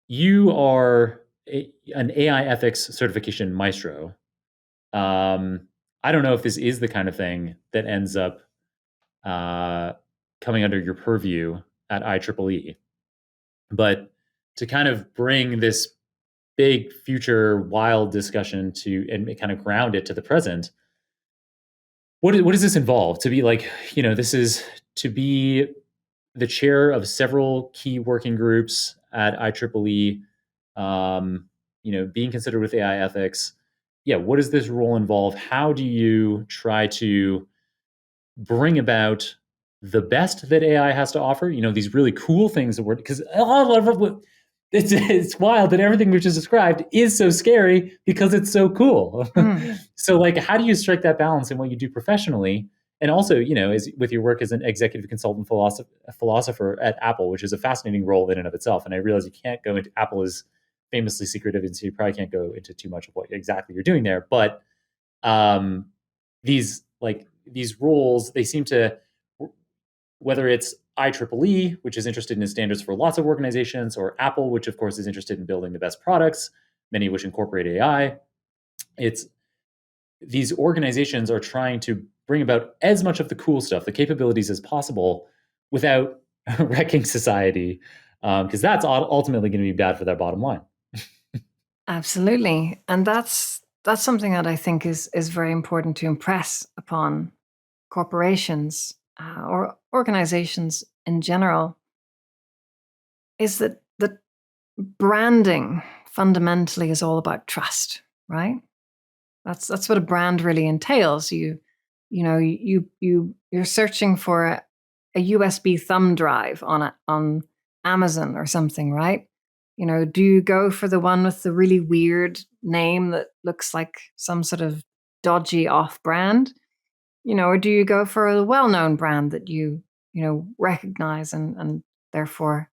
you are an AI ethics certification maestro. Um, I don't know if this is the kind of thing that ends up uh, coming under your purview at IEEE, but to kind of bring this big future wild discussion to and kind of ground it to the present, what does this involve? To be like, this is to be the chair of several key working groups at IEEE, being considered with AI ethics. Yeah, what does this role involve? How do you try to bring about the best that AI has to offer? These really cool things that we're because it's wild that everything we've just described is so scary because it's so cool. Mm. So, like, how do you strike that balance in what you do professionally? And also, as with your work as an executive consultant philosopher at Apple, which is a fascinating role in and of itself. And I realize you can't go into Apple is famously secretive, and so you probably can't go into too much of what exactly you're doing there. But um, these roles, they seem to, whether it's IEEE, which is interested in standards for lots of organizations, or Apple, which of course is interested in building the best products, many of which incorporate AI. It's these organizations are trying to bring about as much of the cool stuff, the capabilities as possible, without wrecking society, because that's ultimately going to be bad for their bottom line. Absolutely. And that's something that I think is very important to impress upon corporations or organizations in general, is that branding fundamentally is all about trust, right? That's what a brand really entails. You're searching for a USB thumb drive on Amazon or something, right? Do you go for the one with the really weird name that looks like some sort of dodgy off brand? Or do you go for a well-known brand that you recognize and therefore,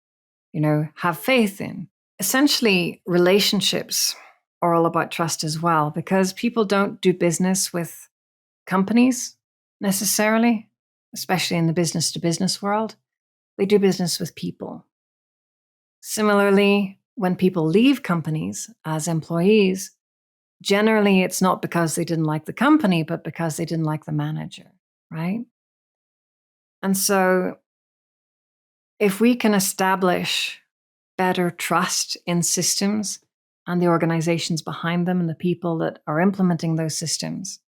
have faith in? Essentially, relationships are all about trust as well, because people don't do business with companies necessarily, especially in the business to business world. They do business with people. Similarly, when people leave companies as employees, generally it's not because they didn't like the company, but because they didn't like the manager, right? And so if we can establish better trust in systems and the organizations behind them and the people that are implementing those systems,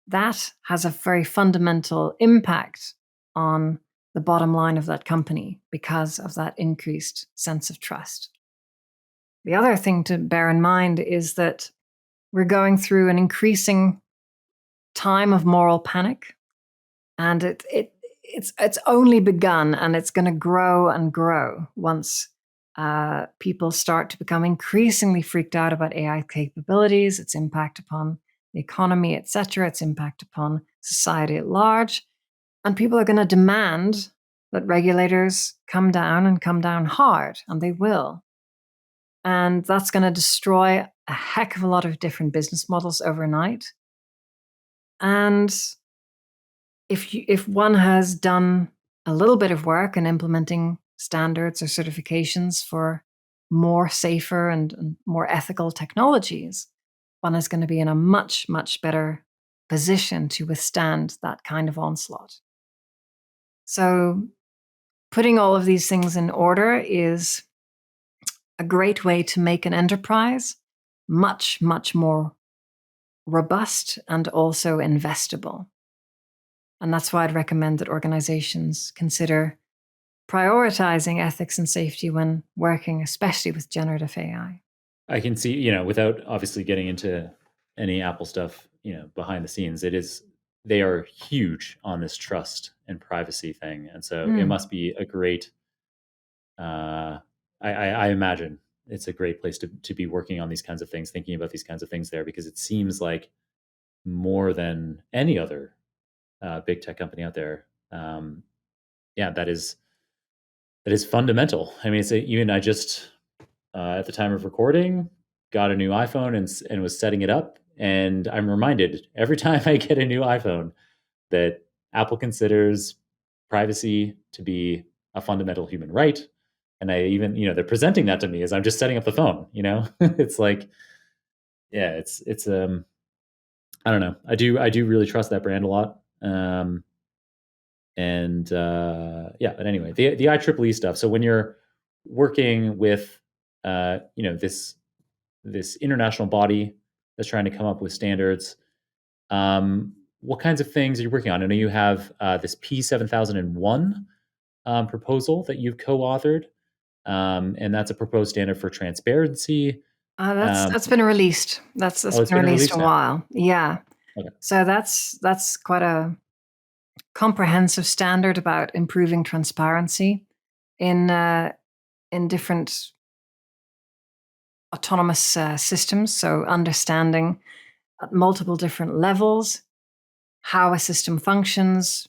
that has a very fundamental impact on the bottom line of that company because of that increased sense of trust. The other thing to bear in mind is that we're going through an increasing time of moral panic, and it's only begun, and it's going to grow and grow once people start to become increasingly freaked out about AI capabilities, its impact upon the economy, etc., its impact upon society at large. And people are going to demand that regulators come down and come down hard, and they will. And that's going to destroy a heck of a lot of different business models overnight. And if one has done a little bit of work in implementing standards or certifications for more safer and more ethical technologies, one is going to be in a much, much better position to withstand that kind of onslaught. So putting all of these things in order is a great way to make an enterprise much, much more robust and also investable. And that's why I'd recommend that organizations consider prioritizing ethics and safety when working, especially with generative AI. I can see, without obviously getting into any Apple stuff, behind the scenes, they are huge on this trust and privacy thing. And so it must be a great, I imagine it's a great place to be working on these kinds of things, thinking about these kinds of things there, because it seems like more than any other big tech company out there. Yeah, that is fundamental. I mean, even I just at the time of recording got a new iPhone and was setting it up, and I'm reminded every time I get a new iPhone that Apple considers privacy to be a fundamental human right. And I even, they're presenting that to me as I'm just setting up the phone, it's like, yeah, it's I don't know. I do really trust that brand a lot. And yeah, but anyway, the IEEE stuff. So when you're working with this international body that's trying to come up with standards, what kinds of things are you working on? I know you have this P7001 proposal that you've co-authored, and that's a proposed standard for transparency. That's been released. That's Oh, it's been been released a released now. while. Yeah. Okay. So that's quite a comprehensive standard about improving transparency in different autonomous systems. So understanding at multiple different levels how a system functions,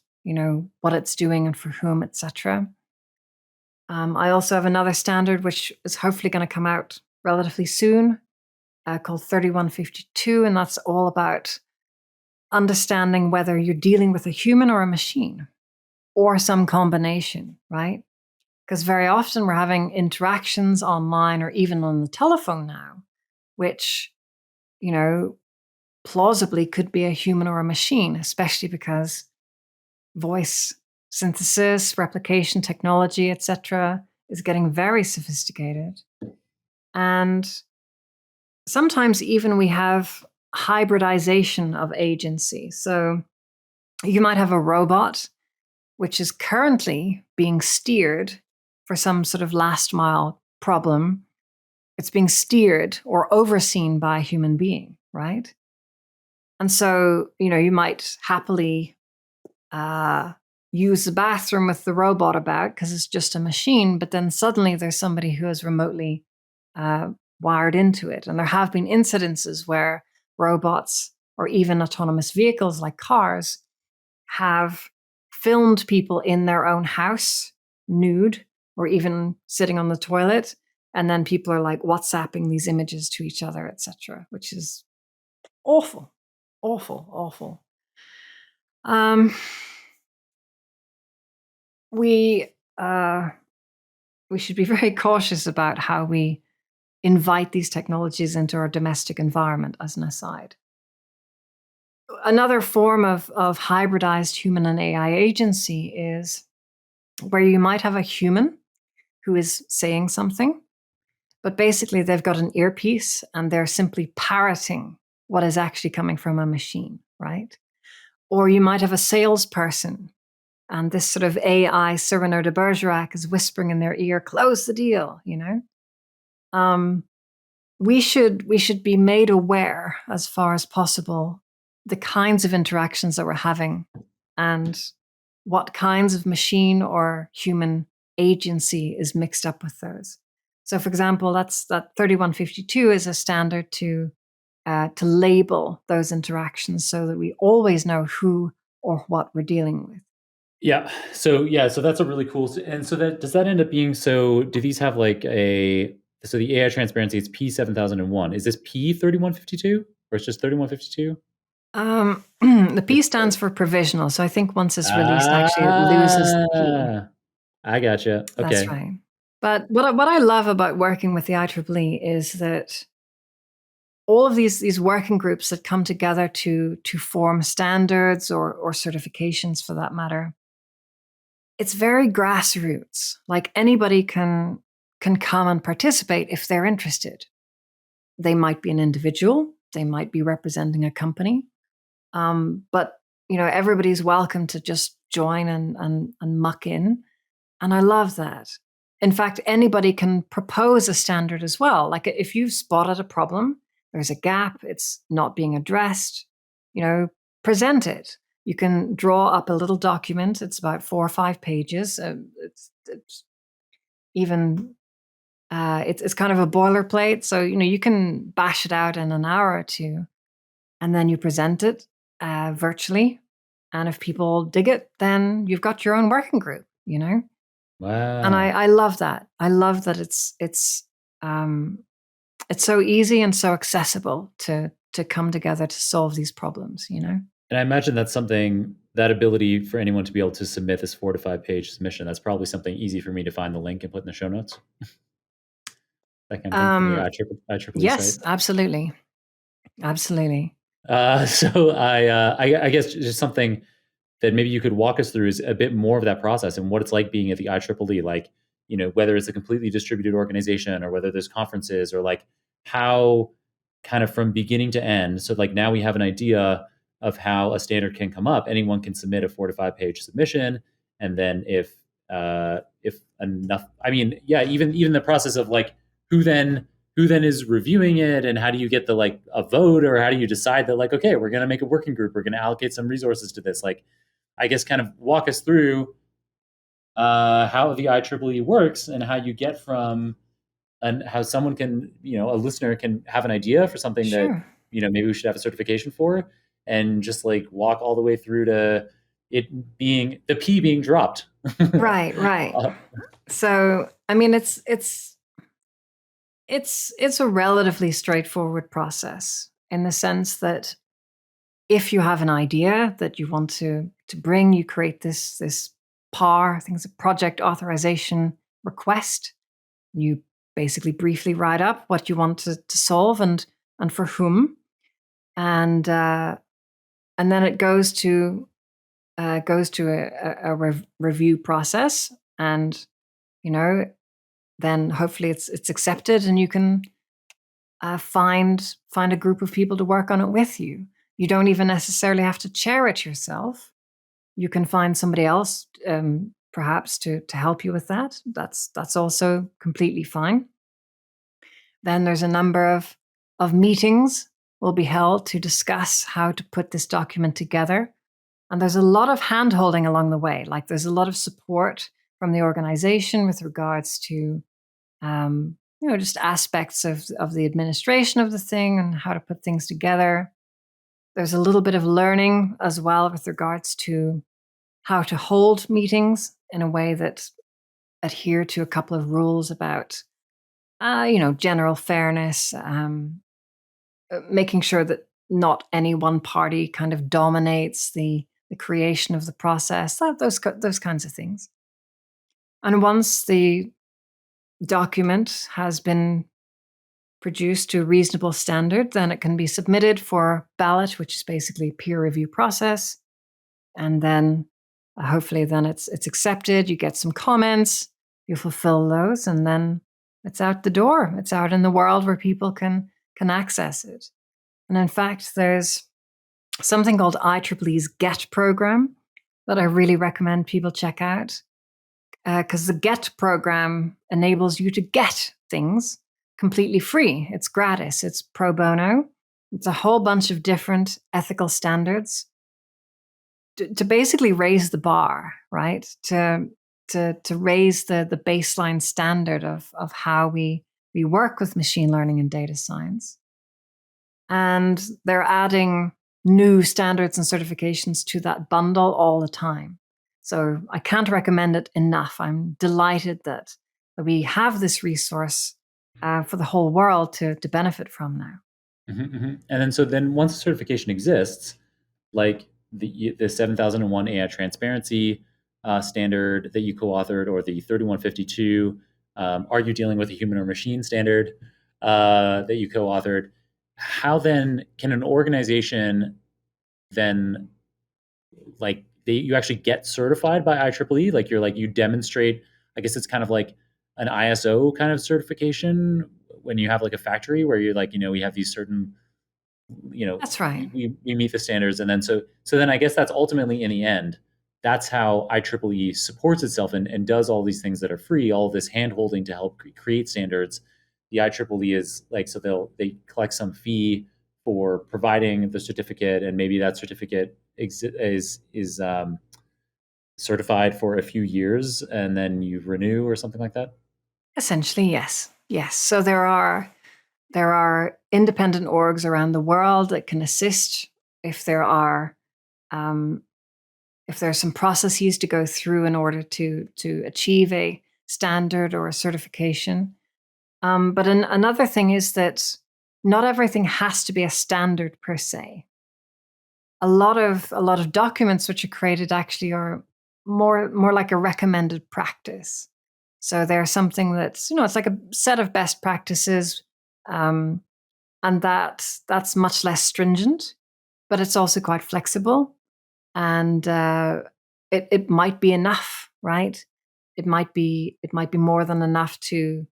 what it's doing and for whom, etc. I also have another standard which is hopefully going to come out relatively soon, called 3152, and that's all about understanding whether you're dealing with a human or a machine or some combination, right? Because very often we're having interactions online or even on the telephone now, which, plausibly could be a human or a machine, especially because voice synthesis, replication technology, etc., is getting very sophisticated. And sometimes even we have hybridization of agency. So you might have a robot which is currently being steered for some sort of last mile problem. It's being steered or overseen by a human being, right? And so, you might happily use the bathroom with the robot about because it's just a machine, but then suddenly there's somebody who is remotely wired into it. And there have been incidences where robots or even autonomous vehicles like cars have filmed people in their own house, nude, or even sitting on the toilet. And then people are like WhatsApping these images to each other, etc., which is awful, awful, awful. We we should be very cautious about how we invite these technologies into our domestic environment, as an aside. Another form of hybridized human and AI agency is where you might have a human who is saying something, but basically they've got an earpiece and they're simply parroting what is actually coming from a machine, right? Or you might have a salesperson and this sort of AI Cyrano de Bergerac is whispering in their ear, close the deal, We should be made aware as far as possible the kinds of interactions that we're having and what kinds of machine or human agency is mixed up with those. So, for example, that 3152 is a standard to label those interactions so that we always know who or what we're dealing with. So that's a really cool. And so that does that end up being so? Do these have like so the AI transparency? It's P7001. Is this P3152 or it's just 3152? The P stands for provisional. So I think once it's released, actually it loses the P. I gotcha. That's Okay. right. But what I love about working with the IEEE is that all of these working groups that come together to form standards or certifications, for that matter, it's very grassroots. Like anybody can come and participate if they're interested. They might be an individual, they might be representing a company, but everybody's welcome to just join and muck in. And I love that. In fact, anybody can propose a standard as well. Like if you've spotted a problem, there's a gap, it's not being addressed, present it. You can draw up a little document. It's about 4 or 5 pages. It's even it's kind of a boilerplate. So you can bash it out in an hour or two, and then you present it virtually. And if people dig it, then you've got your own working group. Wow. And I love that. I love that it's so easy and so accessible to come together to solve these problems. And I imagine that's something that ability for anyone to be able to submit this 4 to 5 page submission, that's probably something easy for me to find the link and put in the show notes. That kind of thing from the IEEE site. Yes, absolutely. Absolutely. So I guess just something that maybe you could walk us through is a bit more of that process and what it's like being at the IEEE, like, whether it's a completely distributed organization or whether there's conferences or like how kind of from beginning to end. So like now we have an idea of how a standard can come up. Anyone can submit a 4 to 5 page submission. And then if enough, I mean, yeah, even the process of like who then is reviewing it and how do you get the like a vote or how do you decide that like, okay, we're going to make a working group, we're going to allocate some resources to this. Like, I guess kind of walk us through how the IEEE works and how you get from and how someone can, a listener can have an idea for something that, Sure. maybe we should have a certification for and just like walk all the way through to it being the P being dropped. Right, right. So, I mean, it's a relatively straightforward process in the sense that if you have an idea that you want to bring, you create this PAR, I think it's a project authorization request. You basically briefly write up what you want to solve and for whom, and then it goes to a review process, and then hopefully it's accepted, and you can find a group of people to work on it with you. You don't even necessarily have to chair it yourself. You can find somebody else, perhaps, to help you with that. That's also completely fine. Then there's a number of meetings will be held to discuss how to put this document together. And there's a lot of hand-holding along the way. Like there's a lot of support from the organization with regards to just aspects of the administration of the thing and how to put things together. There's a little bit of learning as well with regards to how to hold meetings in a way that adhere to a couple of rules about, general fairness, making sure that not any one party kind of dominates the creation of the process, those kinds of things. And once the document has been produced to a reasonable standard, then it can be submitted for ballot, which is basically a peer review process. And then hopefully then it's accepted, you get some comments, you fulfill those, and then it's out the door. It's out in the world where people can access it. And in fact, there's something called IEEE's GET program that I really recommend people check out, because the GET program enables you to get things completely free. It's gratis. It's pro bono. It's a whole bunch of different ethical standards to basically raise the bar, right? To raise the baseline standard of how we work with machine learning and data science. And they're adding new standards and certifications to that bundle all the time. So I can't recommend it enough. I'm delighted that we have this resource for the whole world to benefit from now. Mm-hmm, mm-hmm. And then once the certification exists, like the 7001 AI transparency standard that you co-authored, or the 3152, are you dealing with a human or machine standard that you co-authored? How then can an organization then like you actually get certified by IEEE? Like you demonstrate, I guess it's kind of like an ISO kind of certification when you have like a factory where you're like, we have these certain, That's right. we meet the standards. And then, so then I guess that's ultimately in the end, that's how IEEE supports itself and does all these things that are free, all of this hand holding to help create standards. The IEEE is like, so they collect some fee for providing the certificate, and maybe that certificate is certified for a few years and then you renew or something like that. Essentially, yes. Yes. So there are independent orgs around the world that can assist if there are some processes to go through in order to achieve a standard or a certification. But another thing is that not everything has to be a standard per se. a lot of documents which are created actually are more like a recommended practice. So they're something that's, it's like a set of best practices, and that's much less stringent, but it's also quite flexible, and it might be enough, right? It might be more than enough to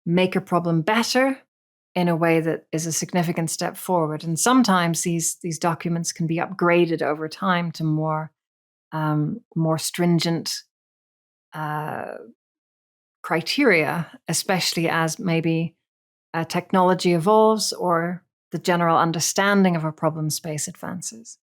make a problem better in a way that is a significant step forward. And sometimes these documents can be upgraded over time to more stringent criteria, especially as maybe technology evolves or the general understanding of a problem space advances.